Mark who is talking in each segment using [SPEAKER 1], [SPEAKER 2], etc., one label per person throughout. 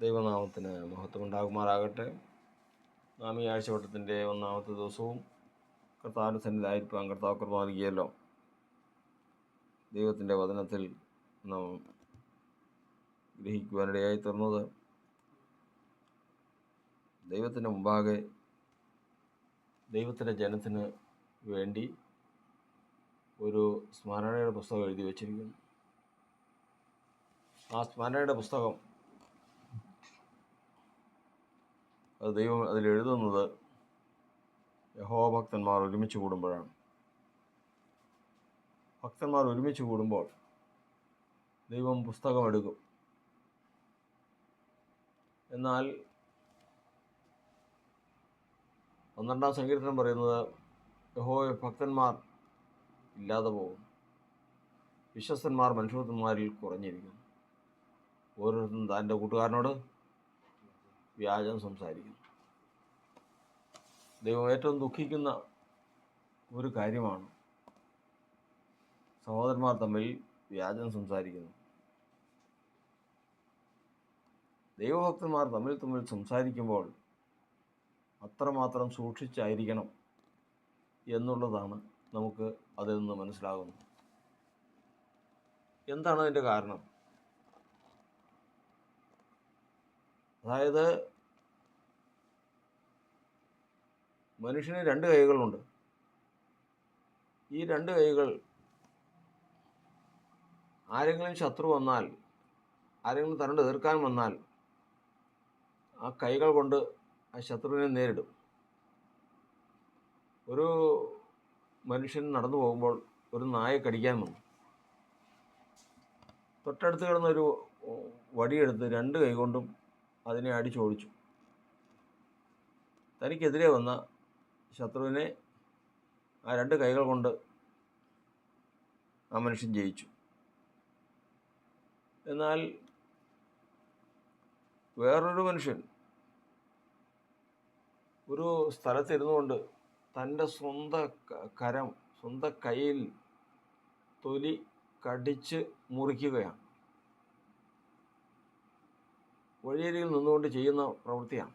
[SPEAKER 1] ദൈവനാമത്തിന് മഹത്വം ഉണ്ടാകുമാറാകട്ടെ. നാം ഈ ആഴ്ചവട്ടത്തിൻ്റെ ഒന്നാമത്തെ ദിവസവും കർത്താവിൻ്റെ സന്നിധിയിലായിരിക്കാൻ കർത്താവ് കൃപ നൽകിയല്ലോ. ദൈവത്തിൻ്റെ വചനത്തിൽ നാം ഗ്രഹിക്കുവാനിടയായി തീർന്നത് ദൈവത്തിൻ്റെ മുമ്പാകെ ദൈവത്തിൻ്റെ ജനത്തിന് വേണ്ടി ഒരു സ്മരണയുടെ പുസ്തകം എഴുതി വച്ചിരിക്കുന്നു. ആ സ്മരണയുടെ പുസ്തകം അത് ദൈവം അതിലെഴുതുന്നത് യഹോവഭക്തന്മാർ ഒരുമിച്ച് കൂടുമ്പോഴാണ്. ഭക്തന്മാർ ഒരുമിച്ച് കൂടുമ്പോൾ ദൈവം പുസ്തകം എടുക്കും. എന്നാൽ 12-ാം സങ്കീർത്തനം പറയുന്നത് യഹോവ ഭക്തന്മാർ ഇല്ലാതെ പോകും, വിശ്വസ്തന്മാർ മനുഷ്യന്മാരിൽ കുറഞ്ഞിരിക്കുന്നു. ഓരോരുത്തരും തൻ്റെ കൂട്ടുകാരനോട് വ്യാജം സംസാരിക്കുന്നു. ദൈവം ഏറ്റവും ദുഃഖിക്കുന്ന ഒരു കാര്യമാണ് സഹോദരന്മാർ തമ്മിൽ വ്യാജം സംസാരിക്കുന്നു. ദൈവഭക്തന്മാർ തമ്മിൽ സംസാരിക്കുമ്പോൾ അത്രമാത്രം സൂക്ഷിച്ചായിരിക്കണം എന്നുള്ളതാണ് നമുക്ക് അതിൽ നിന്ന് മനസ്സിലാകുന്നത്. എന്താണ് അതിൻ്റെ കാരണം? അതായത് മനുഷ്യന് 2 കൈകളുണ്ട്. ഈ 2 കൈകൾ ആരെങ്കിലും ശത്രു വന്നാൽ, ആരെങ്കിലും തന്നോട് എതിർക്കാൻ വന്നാൽ ആ കൈകൾ കൊണ്ട് ആ ശത്രുവിനെ നേരിടും. ഒരു മനുഷ്യൻ നടന്നു പോകുമ്പോൾ ഒരു നായ കടിക്കാൻ വന്നു. തൊട്ടടുത്ത് കിടന്നൊരു വടിയെടുത്ത് 2 കൈ കൊണ്ടും അതിനെ അടിച്ചോടിച്ചു. തനിക്കെതിരെ വന്ന ശത്രുവിനെ ആ 2 കൈകൾ കൊണ്ട് ആ മനുഷ്യൻ ജയിച്ചു. എന്നാൽ വേറൊരു മനുഷ്യൻ ഒരു സ്ഥലത്തിരുന്നു കൊണ്ട് തൻ്റെ സ്വന്തം കയ്യിൽ തൊലി കടിച്ച് മുറിക്കുകയാണ്. വഴിയരികിൽ നിന്നുകൊണ്ട് ചെയ്യുന്ന പ്രവൃത്തിയാണ്.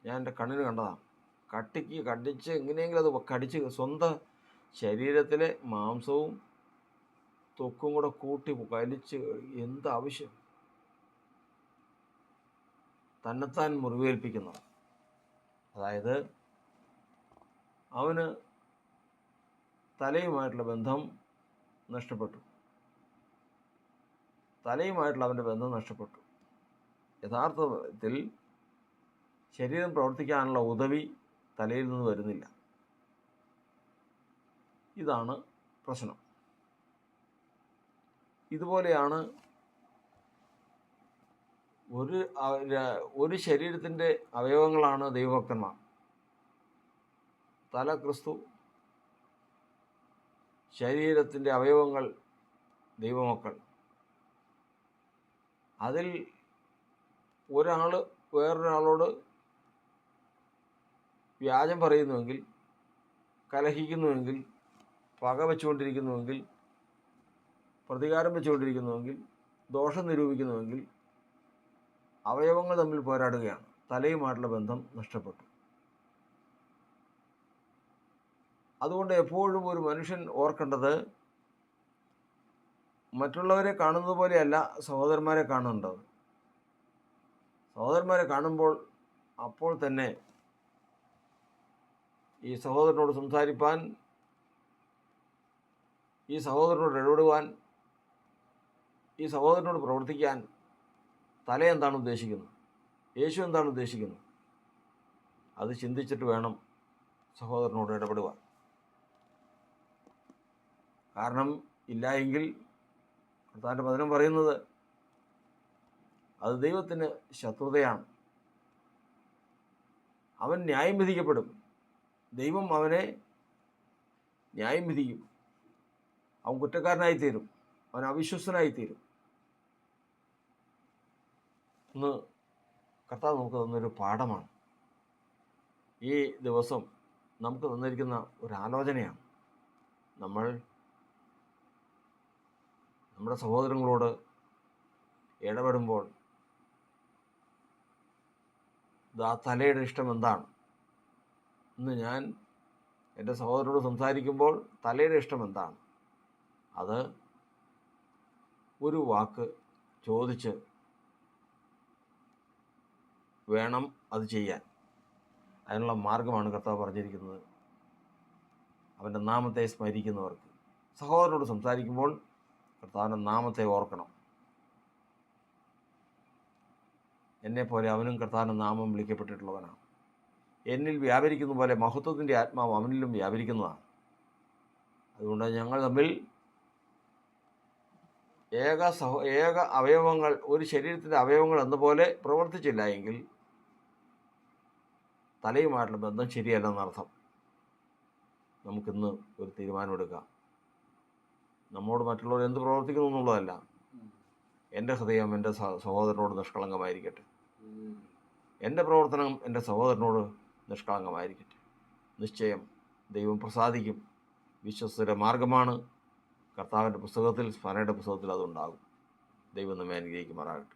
[SPEAKER 1] ഞാൻ എൻ്റെ കണ്ണിന് കണ്ടതാണ്. കടിച്ച് എങ്ങനെയെങ്കിലും അത് കടിച്ച് സ്വന്തം ശരീരത്തിലെ മാംസവും ത്വക്കും കൂടെ കൂട്ടി വലിച്ച്, എന്താവശ്യം, തന്നെത്താൻ മുറിവേൽപ്പിക്കുന്നത്. അതായത് അവന് തലയുമായിട്ടുള്ള ബന്ധം നഷ്ടപ്പെട്ടു. അവൻ്റെ ബന്ധം നഷ്ടപ്പെട്ടു. യഥാർത്ഥത്തിൽ ശരീരം പ്രവർത്തിക്കാനുള്ള ഉദവി തലയിൽ നിന്ന് വരുന്നില്ല. ഇതാണ് പ്രശ്നം. ഇതുപോലെയാണ് ഒരു ശരീരത്തിൻ്റെ അവയവങ്ങളാണ് ദൈവഭക്തന്മാർ. തല ക്രിസ്തു, ശരീരത്തിൻ്റെ അവയവങ്ങൾ ദൈവമക്കൾ. അതിൽ ഒരാൾ വേറൊരാളോട് വ്യാജം പറയുന്നുവെങ്കിൽ, കലഹിക്കുന്നുവെങ്കിൽ, പക വെച്ചുകൊണ്ടിരിക്കുന്നുവെങ്കിൽ, പ്രതികാരം വെച്ചുകൊണ്ടിരിക്കുന്നുവെങ്കിൽ, ദോഷം നിരൂപിക്കുന്നുവെങ്കിൽ അവയവങ്ങൾ തമ്മിൽ പോരാടുകയാണ്. തലയുമായിട്ടുള്ള ബന്ധം നഷ്ടപ്പെട്ടു. അതുകൊണ്ട് എപ്പോഴും ഒരു മനുഷ്യൻ ഓർക്കേണ്ടത്, മറ്റുള്ളവരെ കാണുന്നത് പോലെയല്ല സഹോദരന്മാരെ കാണേണ്ടത്. സഹോദരന്മാരെ കാണുമ്പോൾ അപ്പോൾ തന്നെ ഈ സഹോദരനോട് സംസാരിപ്പാൻ, ഈ സഹോദരനോട് ഇടപെടുവാൻ, ഈ സഹോദരനോട് പ്രവർത്തിക്കാൻ തല എന്താണ് ഉദ്ദേശിക്കുന്നത്, യേശു എന്താണ് ഉദ്ദേശിക്കുന്നത്, അത് ചിന്തിച്ചിട്ട് വേണം സഹോദരനോട് ഇടപെടുവാൻ. കാരണം ഇല്ല എങ്കിൽ കർത്താവിൻ്റെ വചനം പറയുന്നത് അത് ദൈവത്തിന് ശത്രുതയാണ്. അവൻ ന്യായം വിധിക്കപ്പെടും. ദൈവം അവനെ ന്യായം വിധിക്കും. അവൻ കുറ്റക്കാരനായിത്തീരും, അവൻ അവിശ്വസ്തനായിത്തീരും. ഇന്ന് കർത്താവ് നമുക്ക് തന്നൊരു പാഠമാണ്. ഈ ദിവസം നമുക്ക് തന്നിരിക്കുന്ന ഒരു ആലോചനയാണ്. നമ്മുടെ സഹോദരങ്ങളോട് ഇടപെടുമ്പോൾ തലയുടെ ഇഷ്ടം എന്താണ്? ഇന്ന് ഞാൻ എൻ്റെ സഹോദരനോട് സംസാരിക്കുമ്പോൾ തലയുടെ ഇഷ്ടം എന്താണ്? അത് ഒരു വാക്ക് ചോദിച്ച് വേണം അത് ചെയ്യാൻ. അതിനുള്ള മാർഗമാണ് കർത്താവ് പറഞ്ഞിരിക്കുന്നത്. അവൻ്റെ നാമത്തെ സ്മരിക്കുന്നവർക്ക്. സഹോദരനോട് സംസാരിക്കുമ്പോൾ കർത്താവിൻ്റെ നാമത്തെ ഓർക്കണം. എന്നെപ്പോലെ അവനും കർത്താവിൻ്റെ നാമം വിളിക്കപ്പെട്ടിട്ടുള്ളവനാണ്. എന്നിൽ വ്യാപരിക്കുന്ന പോലെ മഹത്വത്തിൻ്റെ ആത്മാവ് അവനിലും വ്യാപരിക്കുന്നതാണ്. അതുകൊണ്ട് ഞങ്ങൾ തമ്മിൽ ഏക അവയവങ്ങൾ, ഒരു ശരീരത്തിൻ്റെ അവയവങ്ങൾ എന്നപോലെ പ്രവർത്തിച്ചില്ല എങ്കിൽ തലയുമായിട്ടുള്ള ബന്ധം ശരിയല്ലെന്നർത്ഥം. നമുക്കിന്ന് ഒരു തീരുമാനമെടുക്കാം. നമ്മോട് മറ്റുള്ളവർ എന്ത് പ്രവർത്തിക്കുന്നു എന്നുള്ളതല്ല, എൻ്റെ ഹൃദയം എൻ്റെ സഹോദരനോട് നിഷ്കളങ്കമായിരിക്കട്ടെ. എൻ്റെ പ്രവർത്തനം എൻ്റെ സഹോദരനോട് നിഷ്കളങ്കമായിരിക്കട്ടെ. നിശ്ചയം ദൈവം പ്രസാദിക്കും. വിശ്വസ്തരുടെ മാർഗമാണ്. കർത്താവിൻ്റെ പുസ്തകത്തിൽ, സ്മരണയുടെ പുസ്തകത്തിൽ അതുണ്ടാകും. ദൈവം നമ്മെ അനുഗ്രഹിക്കുമാറാകട്ടെ.